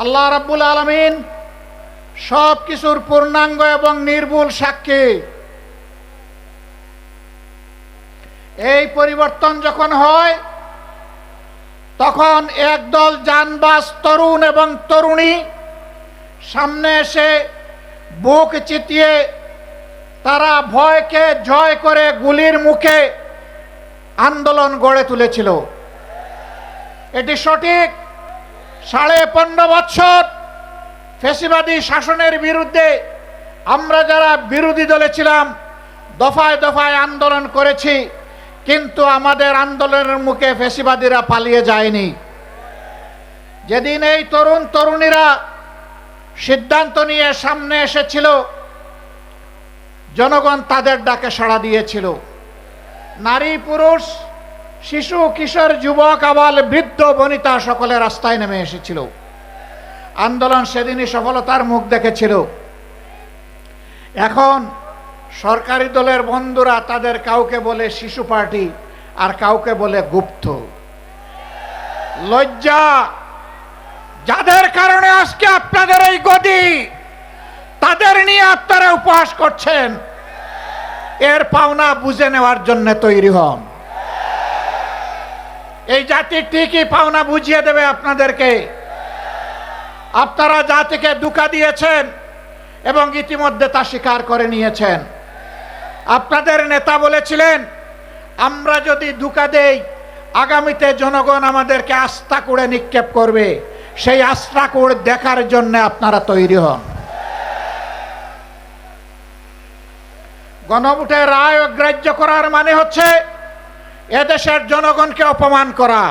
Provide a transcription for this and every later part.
আল্লাহ রাব্বুল আলামিন সব কিছুর পূর্ণাঙ্গ এবং নির্ভুল সাক্ষী। এই পরিবর্তন যখন হয় তখন একদল জানবাজ তরুণ এবং তরুণী সামনে এসে বুক চিতিয়ে তারা ভয়কে জয় করে গুলির মুখে আন্দোলন গড়ে তুলেছিল। এটি সঠিক। 15.5 বছর ফ্যাসিবাদী শাসনের বিরুদ্ধে আমরা যারা বিরোধী দলে ছিলাম দফায় দফায় আন্দোলন করেছি, কিন্তু আমাদের আন্দোলনের মুখে ফ্যাসিবাদীরা পালিয়ে যায়নি। যেদিন এই তরুণ তরুণীরা সিদ্ধান্ত নিয়ে সামনে এসেছিল, জনগণ তাদের ডাকে সাড়া দিয়েছিল। নারী পুরুষ শিশু কিশোর যুবক আবাল বৃদ্ধ বনিতা সকলে রাস্তায় নেমে এসেছিল। আন্দোলন সেদিনই সফলতার মুখ দেখেছিল। এখন সরকারি দলের বন্ধুরা তাদের কাউকে বলে শিশু পার্টি আর কাউকে বলে গুপ্ত। লজ্জা! যাদের কারণে আজকে আপনাদের এই গদি, তাদের নিয়ে আপনারা উপহাস করছেন। এর পাওনা বুঝে নেওয়ার জন্য তৈরি হন। এই জাতি ঠিকই পাওনা বুঝিয়ে দেবে আপনাদেরকে। আপনারা জাতিকে ধোঁকা দিয়েছেন এবং ইতিমধ্যে তা স্বীকার করে নিয়েছেন। আপনাদের নেতা বলেছিলেন, আমরা যদি ধোঁকা দেই আগামীতে জনগণ আমাদেরকে আস্থা করে নিক্ষেপ করবে। সেই আস্থা করে দেখার জন্য আপনারা তৈরি হন। গণভোটের রায় অগ্রাহ্য করার মানে হচ্ছে এদেশের জনগণকে অপমান করা,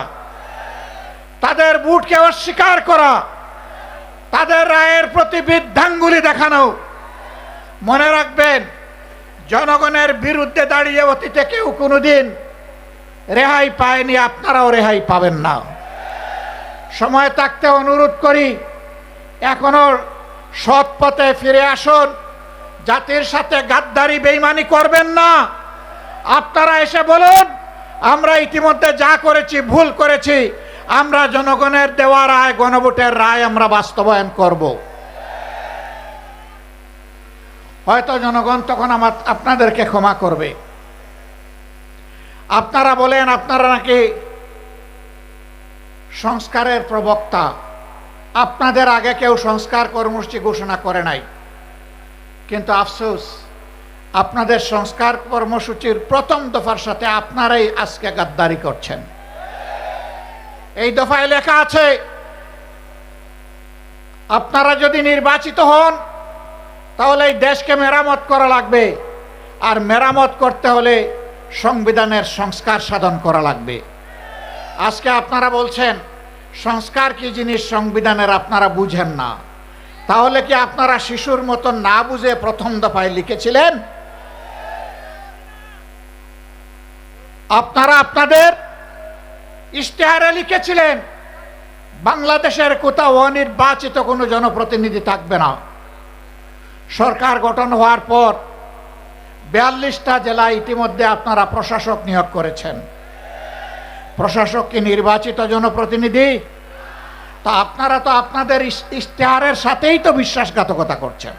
তাদের ভোটকে অস্বীকার করা, তাদের রায়ের প্রতি বৃদ্ধাঙ্গুলি দেখানো। মনে রাখবেন, জনগণের বিরুদ্ধে দাঁড়িয়ে অতীতে কেউ কোনোদিন রেহাই পায়নি, আপনারাও রেহাই পাবেন না। সময় থাকতে অনুরোধ করি, এখনো সৎ পথে ফিরে আসুন। জাতির সাথে গাদ্দারি বেঈমানি করবেন না। আপনারা এসে বলুন, আমরা ইতিমধ্যে যা করেছি ভুল করেছি, আমরা জনগণের দেওয়া রায়, গণভোটের রায় আমরা বাস্তবায়ন করব। হয়তো জনগণ তখন আপনাদেরকে ক্ষমা করবে। আপনারা বলেন আপনারা নাকি সংস্কারের প্রবক্তা। আপনাদের আগে কেউ সংস্কার কর্মসূচি ঘোষণা করে নাই, কিন্তু আফসোস আপনাদের সংস্কার কর্মসূচির প্রথম দফার সাথে আপনারাই আজকে গাদ্দারি করছেন। এই দফায় লেখা আছে, আপনারা যদি নির্বাচিত হন তাহলে এই দেশকে মেরামত করা লাগবে, আর মেরামত করতে হলে সংবিধানের সংস্কার সাধন করা লাগবে। আজকে আপনারা বলছেন সংস্কার কি জিনিস সংবিধানের আপনারা বুঝেন না। তাহলে কি আপনারা শিশুর মতো না বুঝে প্রথম দফায় লিখেছিলেন? আপনারা আপনাদের ইশতেহারে লিখেছিলেন বাংলাদেশের কোথাও অনির্বাচিত কোনো জনপ্রতিনিধি থাকবে না। সরকার গঠন হওয়ার পর 42টা জেলায় ইতিমধ্যে আপনারা প্রশাসক নিয়োগ করেছেন। প্রশাসক কি নির্বাচিত জনপ্রতিনিধি? তা আপনারা তো আপনাদের ইশতেহারের সাথেই তো বিশ্বাসঘাতকতা করছেন।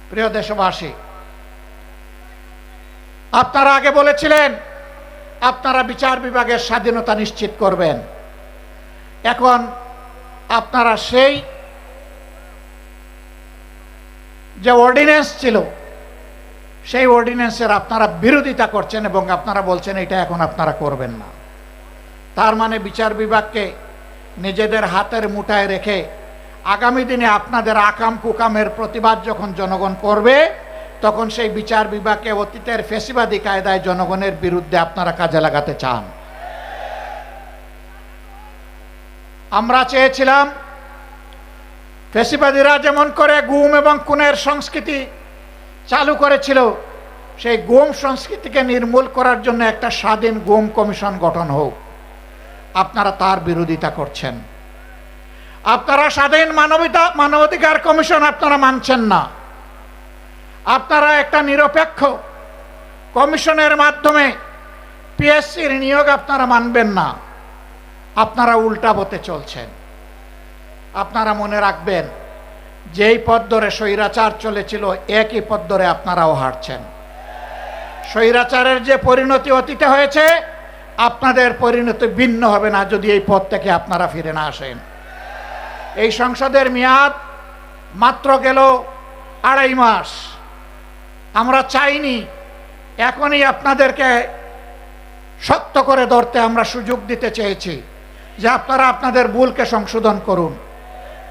প্রিয় দেশবাসী, আপনারা আগে বলেছিলেন আপনারা বিচার বিভাগের স্বাধীনতা নিশ্চিত করবেন। এখন আপনারা সেই যে অর্ডিন্যান্স ছিল সেই অর্ডিন্যান্সের আপনারা বিরোধিতা করছেন এবং আপনারা বলছেন এটা এখন আপনারা করবেন না। তার মানে বিচার বিভাগকে নিজেদের হাতের মুঠায় রেখে আগামী দিনে আপনাদের আকাম কুকামের প্রতিবাদ যখন জনগণ করবে তখন সেই বিচার বিভাগকে অতীতের ফ্যাসিবাদী কায়দায় জনগণের বিরুদ্ধে আপনারা কাজে লাগাতে চান। আমরা চেয়েছিলাম ফ্যাসিবাদীরা যেমন করে গুম এবং খুনের সংস্কৃতি চালু করেছিল, সেই গুম সংস্কৃতিকে নির্মূল করার জন্য একটা স্বাধীন গুম কমিশন গঠন হোক। আপনারা তার বিরোধিতা করছেন। আপনারা স্বাধীন মানবাধিকার কমিশন আপনারা মানছেন না। আপনারা একটা নিরপেক্ষ কমিশনের মাধ্যমে পিএসসির নিয়োগ আপনারা মানবেন না। আপনারা উল্টা পথে চলছেন। আপনারা মনে রাখবেন, যেই পথ ধরে স্বৈরাচার চলেছিল একই পথ ধরে আপনারাও হাঁটছেন। স্বৈরাচারের যে পরিণতি অতীতে হয়েছে, আপনাদের পরিণতি ভিন্ন হবে না যদি এই পথ থেকে আপনারা ফিরে না আসেন। এই সংসদের মেয়াদ মাত্র গেল 2.5 মাস। আমরা চাইনি, এখনই আপনাদেরকে শক্ত করে ধরতে আমরা সুযোগ দিতে চেয়েছি যে আপনারা আপনাদের ভুলকে সংশোধন করুন।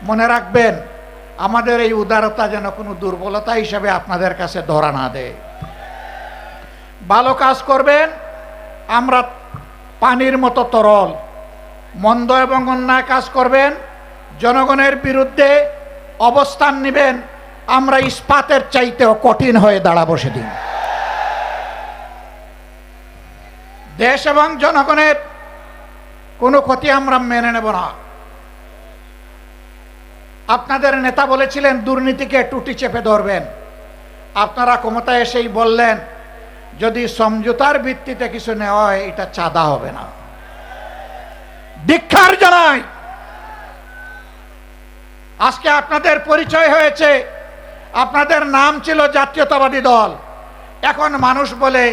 মনে রাখবেন, আমাদের এই উদারতা যেন কোনো দুর্বলতা হিসেবে আপনাদের কাছে ধরা না দেয়। ভালো কাজ করবেন, আমরা পানির মতো তরল। মন্দ এবং অন্যায় কাজ করবেন, জনগণের বিরুদ্ধে অবস্থান নেবেন, আমরা ইস্পাতের চাইতেও কঠিন হয়ে দাঁড়াবো সেদিন। দেশ এবং জনগণের কোনো ক্ষতি আমরা মেনে নেব না। আপনাদের নেতা বলেছিলেন দুর্নীতিকে টুটি চেপে ধরবেন। আপনারা ক্ষমতায় এসেই বললেন যদি সমঝোতার ভিত্তিতে কিছু নেওয়া হয় এটা চাঁদা হবে না। ধিক্কার জানাই। আজকে আপনাদের পরিচয় হয়েছে, আপনাদের নাম ছিল জাতীয়তাবাদী দল, এখন মানুষ বলে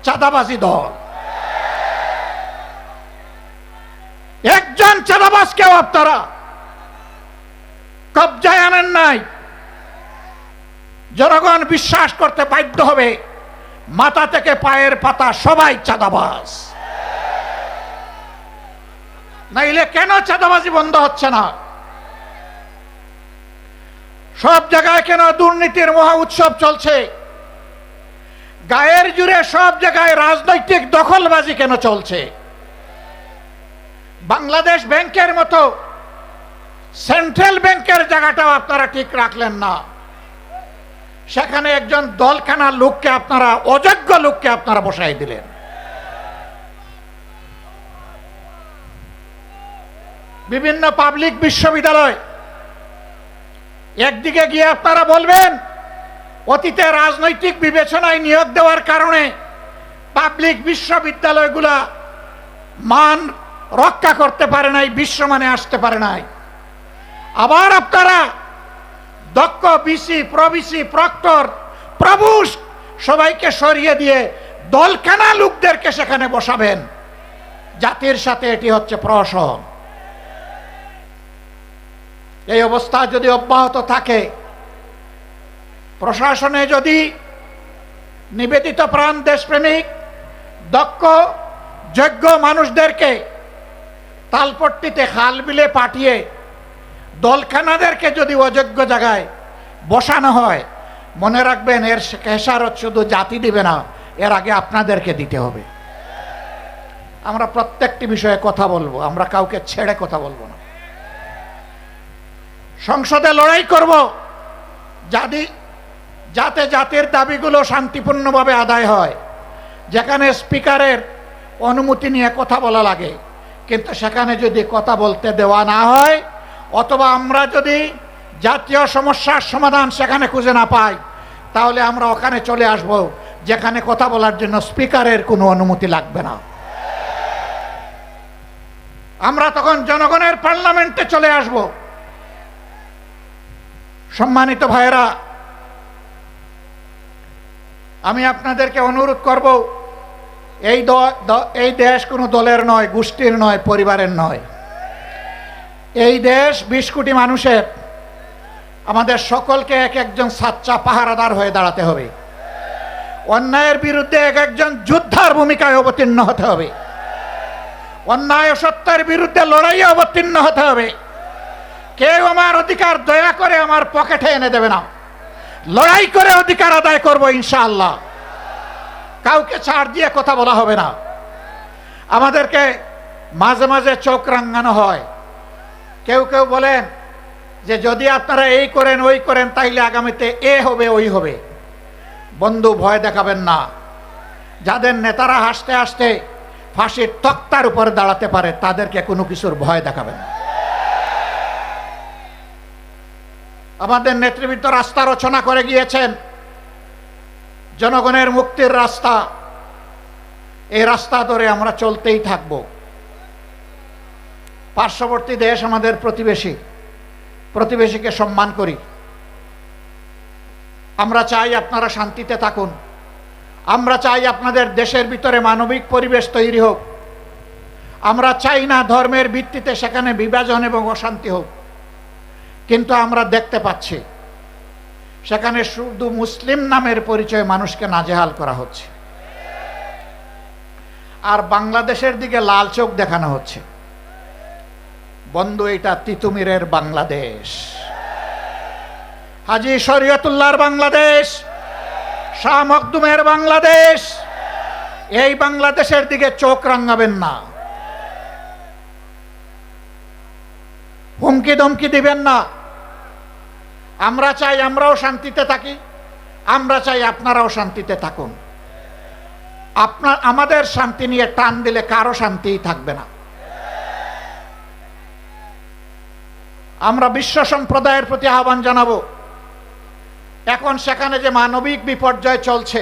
চাঁদাবাজি দল। একজন চাঁদাবাজকেও আপনারা কবজায় আনেন নাই। জনগণ বিশ্বাস করতে বাধ্য হবে মাথা থেকে পায়ের পাতা সবাই চাঁদাবাজ। নাইলে কেন চাঁদাবাজি বন্ধ হচ্ছে না? সব জায়গায় কেন দুর্নীতির মহা উৎসব চলছে? গায়ের জুড়ে সব জায়গায় রাজনৈতিক দখলবাজি কেন চলছে? বাংলাদেশ ব্যাংকের মতো সেন্ট্রাল ব্যাংকের জায়গাটাও আপনারা ঠিক রাখলেন না। সেখানে একজন দলখানা লোককে আপনারা, অযোগ্য লোককে আপনারা বসাই দিলেন। বিভিন্ন পাবলিক বিশ্ববিদ্যালয়, একদিকে গিয়ে আপনারা বলবেন অতীতে রাজনৈতিক বিবেচনায় নিয়োগ দেওয়ার কারণে পাবলিক বিশ্ববিদ্যালয়গুলা মান রক্ষা করতে পারে নাই, বিশ্বমানে আসতে পারে নাই। আবার আপনারা দক্ষ বিসি, প্রবিসি, প্রক্টর, প্রভুষ সবাইকে সরিয়ে দিয়ে দলখানা লোকদেরকে সেখানে বসাবেন। জাতির সাথে এটি হচ্ছে প্রহসন। এই অবস্থা যদি অব্যাহত থাকে, প্রশাসনে যদি নিবেদিত প্রাণ দেশপ্রেমিক দক্ষ যোগ্য মানুষদেরকে তালপট্টিতে খাল বিলে পাঠিয়ে দলখানাদেরকে যদি অযোগ্য জায়গায় বসানো হয়, মনে রাখবেন এর খেসারত শুধু জাতি দিবে না, এর আগে আপনাদেরকে দিতে হবে। আমরা প্রত্যেকটি বিষয়ে কথা বলবো, আমরা কাউকে ছেড়ে কথা বলবো না। সংসদে লড়াই করব যাতে জাতির দাবিগুলো শান্তিপূর্ণভাবে আদায় হয়। যেখানে স্পিকারের অনুমতি নিয়ে কথা বলা লাগে, কিন্তু সেখানে যদি কথা বলতে দেওয়া না হয়, অথবা আমরা যদি জাতীয় সমস্যার সমাধান সেখানে খুঁজে না পাই, তাহলে আমরা ওখানে চলে আসব যেখানে কথা বলার জন্য স্পিকারের কোনো অনুমতি লাগবে না। আমরা তখন জনগণের পার্লামেন্টে চলে আসব। সম্মানিত ভাইয়েরা, আমি আপনাদেরকে অনুরোধ করব, এই দেশ কোনো দলের নয়, গোষ্ঠীর নয়, পরিবারের নয়। এই দেশ 20 কোটি মানুষের। আমাদের সকলকে এক একজন সাচ্চা পাহারাদার হয়ে দাঁড়াতে হবে। অন্যায়ের বিরুদ্ধে এক একজন যোদ্ধার ভূমিকায় অবতীর্ণ হতে হবে। অন্যায় ও সত্যের বিরুদ্ধে লড়াইয়ে অবতীর্ণ হতে হবে। কেউ আমার অধিকার দয়া করে আমার পকেটে এনে দেবে না। লড়াই করে অধিকার আদায় করব ইনশাআল্লাহ। কাউকে ছাড় দিয়ে কথা বলা হবে না। আমাদেরকে মাঝে মাঝে চোখ রাঙানো হয়। কেউ কেউ বলেন যে যদি আপনারা এই করেন ওই করেন তাইলে আগামীতে এ হবে ওই হবে। বন্ধু, ভয় দেখাবেন না। যাদের নেতারা হাসতে হাসতে ফাঁসির তক্তার উপরে দাঁড়াতে পারে, তাদেরকে কোনো কিছুর ভয় দেখাবেন না। আমাদের নেতৃবৃন্দ রাস্তা রচনা করে গিয়েছেন, জনগণের মুক্তির রাস্তা। এই রাস্তা ধরে আমরা চলতেই থাকব। পার্শ্ববর্তী দেশ আমাদের প্রতিবেশী, প্রতিবেশীকে সম্মান করি। আমরা চাই আপনারা শান্তিতে থাকুন। আমরা চাই আপনাদের দেশের ভিতরে মানবিক পরিবেশ তৈরি হোক। আমরা চাই না ধর্মের ভিত্তিতে সেখানে বিভাজন এবং অশান্তি হোক। কিন্তু আমরা দেখতে পাচ্ছি সেখানে শুধু মুসলিম নামের পরিচয়ে মানুষকে নাজেহাল করা হচ্ছে, আর বাংলাদেশের দিকে লাল চোখ দেখানো হচ্ছে। বন্ধু, এটা তিতুমিরের বাংলাদেশ, হাজী শরীয়তুল্লাহর বাংলাদেশ, শাহ মখদুমের বাংলাদেশ। এই বাংলাদেশের দিকে চোখ রাঙাবেন না, হুমকি ধমকি দিবেন না। আমরা চাই আমরাও শান্তিতে থাকি, আমরা চাই আপনারাও শান্তিতে থাকুন। আমাদের শান্তি নিয়ে টান দিলে কারো শান্তিই থাকবে না। আমরা বিশ্ব সম্প্রদায়ের প্রতি আহ্বান জানাবো, এখন সেখানে যে মানবিক বিপর্যয় চলছে,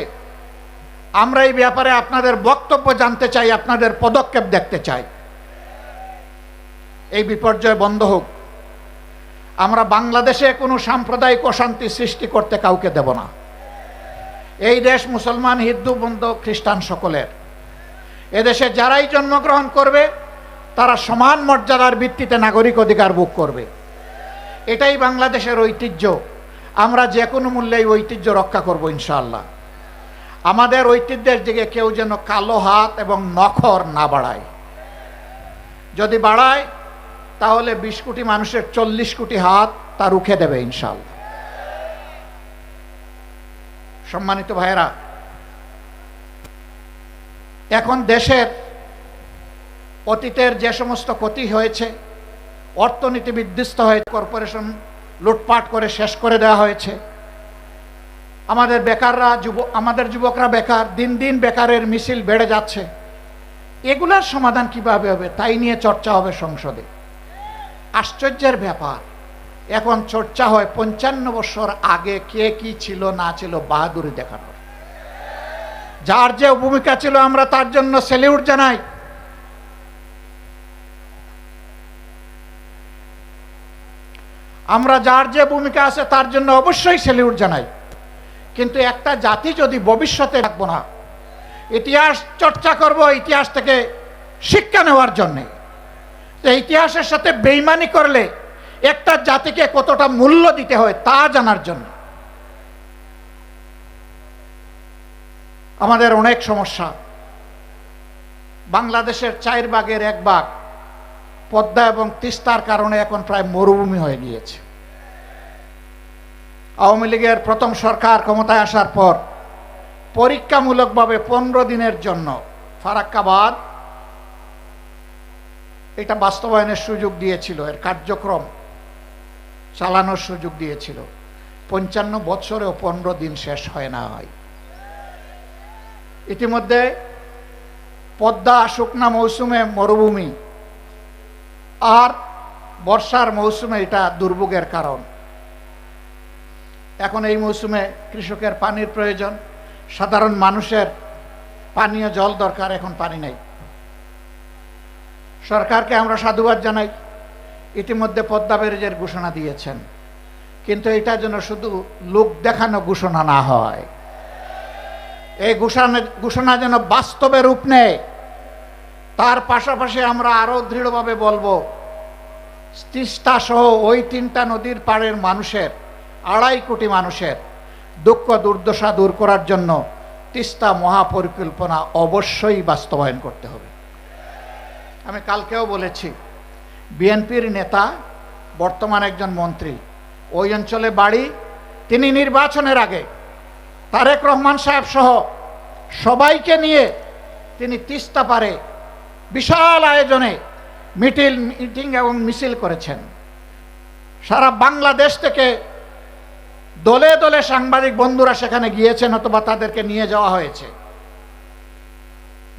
আমরা এই ব্যাপারে আপনাদের বক্তব্য জানতে চাই, আপনাদের পদক্ষেপ দেখতে চাই। এই বিপর্যয় বন্ধ হোক। আমরা বাংলাদেশে কোনো সাম্প্রদায়িক অশান্তি সৃষ্টি করতে কাউকে দেব না। এই দেশ মুসলমান, হিন্দু, বৌদ্ধ, খ্রিস্টান সকলের। এদেশে যারাই জন্মগ্রহণ করবে তারা সমান মর্যাদার ভিত্তিতে নাগরিক অধিকার ভোগ করবে। এটাই বাংলাদেশের ঐতিহ্য। আমরা যে কোনো মূল্যে এই ঐতিহ্য রক্ষা করব ইনশাআল্লাহ। আমাদের ঐতিহ্যের দিকে কেউ যেন কালো হাত এবং নখর না বাড়ায়। যদি বাড়ায় তাহলে 20 কোটি মানুষের 40 কোটি হাত তা রুখে দেবে ইনশাআল্লাহ। সম্মানিত ভাইয়েরা, এখন দেশের অতীতের যে সমস্ত ক্ষতি হয়েছে, অর্থনীতি বিধ্বস্ত হয়েছে, কর্পোরেশন লুটপাট করে শেষ করে দেওয়া হয়েছে, আমাদের যুবকরা বেকার, দিন দিন বেকারের মিছিল বেড়ে যাচ্ছে। এগুলার সমাধান কিভাবে হবে তাই নিয়ে চর্চা হবে সংসদে। আশ্চর্যের ব্যাপার, এখন চর্চা হয় 55 বছর আগে কে কি ছিল না ছিল বাহাদুরি দেখানোর। যার যে ভূমিকা ছিল আমরা তার জন্য স্যালিউট জানাই। আমরা যার যে ভূমিকা আছে তার জন্য অবশ্যই স্যালিউট জানাই। কিন্তু একটা জাতি যদি ভবিষ্যতে রাখবো না, ইতিহাস চর্চা করব ইতিহাস থেকে শিক্ষা নেওয়ার জন্যে, ইতিহাসের সাথে বেইমানি করলে একটা জাতিকে কতটা মূল্য দিতে হয় তা জানার জন্য। আমাদের অনেক সমস্যা। বাংলাদেশের 4 ভাগের 1 ভাগ পদ্মা এবং তিস্তার কারণে এখন প্রায় মরুভূমি হয়ে গিয়েছে। আওয়ামী লীগের প্রথম সরকার ক্ষমতায় আসার পর পরীক্ষামূলকভাবে 15 দিনের জন্য ফারাক্কা বাঁধ এটা বাস্তবায়নের সুযোগ দিয়েছিল, এর কার্যক্রম চালানোর সুযোগ দিয়েছিল। 55 বছরেও 15 দিন শেষ হয় না। ইতিমধ্যে পদ্মা শুকনা মৌসুমে মরুভূমি, আর বর্ষার মৌসুমে এটা দুর্ভোগের কারণ। এখন এই মৌসুমে কৃষকের পানির প্রয়োজন, সাধারণ মানুষের পানীয় জল দরকার, এখন পানি নেই। সরকারকে আমরা সাধুবাদ জানাই, ইতিমধ্যে পদ্মা ব্যারেজের ঘোষণা দিয়েছেন, কিন্তু এটা যেন শুধু লোক দেখানো ঘোষণা না হয়। এই ঘোষণা যেন বাস্তবে রূপ নেয়। তার পাশাপাশি আমরা আরো দৃঢ়ভাবে বলবো, তিস্তা সহ ওই 3টা নদীর পাড়ের মানুষের, 2.5 কোটি মানুষের দুঃখ দুর্দশা দূর করার জন্য তিস্তা মহাপরিকল্পনা অবশ্যই বাস্তবায়ন করতে হবে। আমি কালকেও বলেছি, বিএনপির নেতা, বর্তমান একজন মন্ত্রী, ওই অঞ্চলে বাড়ি, তিনি নির্বাচনের আগে তারেক রহমান সাহেব সহ সবাইকে নিয়ে তিনি তিস্তা পারে বিশাল আয়োজনে মিটিং এবং মিছিল করেছেন। সারা বাংলাদেশ থেকে দলে দলে সাংবাদিক বন্ধুরা সেখানে গিয়েছেন অথবা তাদেরকে নিয়ে যাওয়া হয়েছে।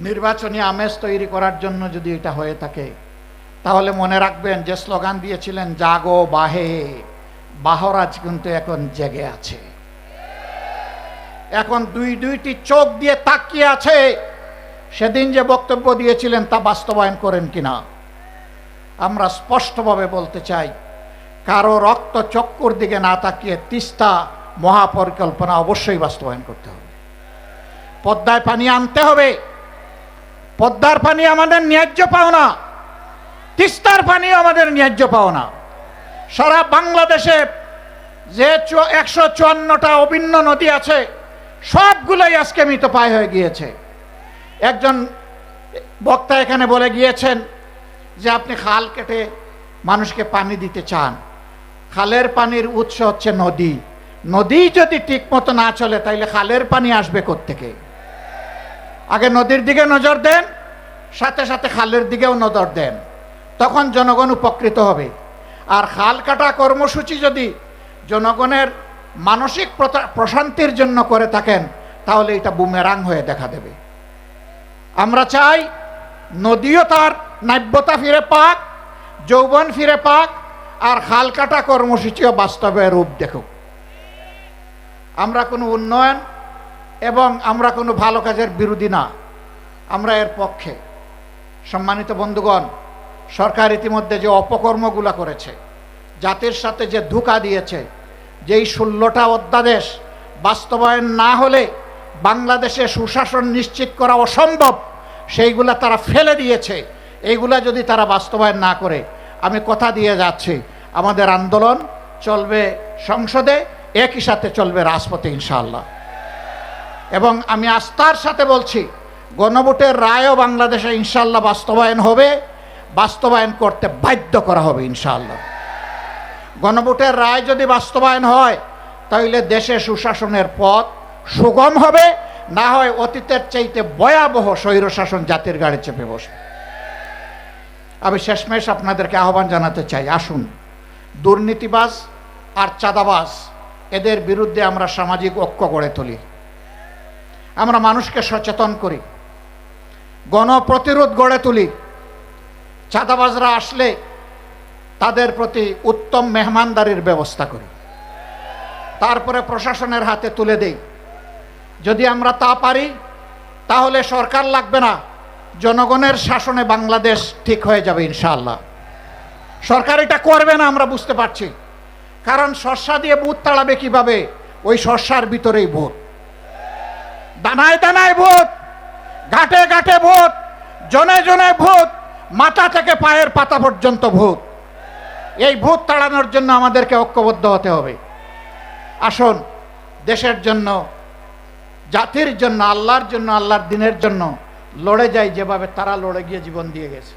নির্বাচনী আমেজ তৈরি করার জন্য যদি এটা হয়ে থাকে, তাহলে মনে রাখবেন যে স্লোগান দিয়েছিলেন জাগো বাহে, বাহরাজ কিন্তু এখন জেগে আছে, এখন দুইটি চোখ দিয়ে তাকিয়ে আছে। সেদিন যে বক্তব্য দিয়েছিলেন তা বাস্তবায়ন করেন কিনা। আমরা স্পষ্টভাবে বলতে চাই, কারো রক্ত চক্কর দিকে না তাকিয়ে তিস্তা মহাপরিকল্পনা অবশ্যই বাস্তবায়ন করতে হবে। পদ্মায় পানি আনতে হবে। পদ্মার পানি আমাদের ন্যায্য পাওনা, তিস্তার পানি আমাদের ন্যায্য পাওনা। সারা বাংলাদেশে যে 154টা অভিন্ন নদী আছে সবগুলোই আজকে মৃতপ্রায় হয়ে গিয়েছে। একজন বক্তা এখানে বলে গিয়েছেন যে আপনি খাল কেটে মানুষকে পানি দিতে চান, খালের পানির উৎস হচ্ছে নদী। নদী যদি ঠিক মতো না চলে তাইলে খালের পানি আসবে কোত্থেকে? আগে নদীর দিকে নজর দেন, সাথে সাথে খালের দিকেও নজর দেন, তখন জনগণ উপকৃত হবে। আর খাল কাটা কর্মসূচি যদি জনগণের মানসিক প্রশান্তির জন্য করে থাকেন তাহলে এটা বুমেরাং হয়ে দেখা দেবে। আমরা চাই নদীও তার নাব্যতা ফিরে পাক, যৌবন ফিরে পাক, আর খাল কাটা কর্মসূচিও বাস্তবে রূপ দেখুক। আমরা কোনো উন্নয়ন এবং আমরা কোনো ভালো কাজের বিরোধী না, আমরা এর পক্ষে। সম্মানিত বন্ধুগণ, সরকার ইতিমধ্যে যে অপকর্মগুলো করেছে, জাতির সাথে যে ধোঁকা দিয়েছে, যেই 16টা অধ্যাদেশ বাস্তবায়ন না হলে বাংলাদেশে সুশাসন নিশ্চিত করা অসম্ভব, সেইগুলা তারা ফেলে দিয়েছে। এইগুলা যদি তারা বাস্তবায়ন না করে, আমি কথা দিয়ে যাচ্ছি, আমাদের আন্দোলন চলবে সংসদে, একই সাথে চলবে রাজপথে ইনশাআল্লাহ। এবং আমি আস্থার সাথে বলছি, গণভোটের রায়ও বাংলাদেশে ইনশাআল্লাহ বাস্তবায়ন হবে, বাস্তবায়ন করতে বাধ্য করা হবে ইনশাআল্লাহ। গণভোটের রায় যদি বাস্তবায়ন হয় তাহলে দেশে সুশাসনের পথ সুগম হবে, না হয় অতীতের চাইতে ভয়াবহ স্বৈরশাসন জাতির গাড়ি চেপে বসবে। আমি শেষমেশ আপনাদেরকে আহ্বান জানাতে চাই, আসুন দুর্নীতিবাজ আর চাঁদাবাজ এদের বিরুদ্ধে আমরা সামাজিক ঐক্য গড়ে তুলি, আমরা মানুষকে সচেতন করি, গণপ্রতিরোধ গড়ে তুলি। চাঁদাবাজরা আসলে তাদের প্রতি উত্তম মেহমানদারির ব্যবস্থা করি, তারপরে প্রশাসনের হাতে তুলে দেই। যদি আমরা তা পারি তাহলে সরকার লাগবে না, জনগণের শাসনে বাংলাদেশ ঠিক হয়ে যাবে ইনশাআল্লাহ। সরকার এটা করবে না আমরা বুঝতে পারছি, কারণ শস্যা দিয়ে ভূত তাড়াবে কিভাবে? ওই শস্যার ভিতরেই ভূত, দানায় দানায় ভূত, ঘাটে ঘাটে ভূত, জনে জনে ভূত, মাথা থেকে পায়ের পাতা পর্যন্ত ভূত। এই ভূত তাড়ানোর জন্য আমাদেরকে ঐক্যবদ্ধ হতে হবে। আসুন দেশের জন্য, জাতির জন্য, আল্লাহর জন্য, আল্লাহর দিনের জন্য লড়ে যাই যেভাবে তারা লড়ে গিয়ে জীবন দিয়ে গেছে।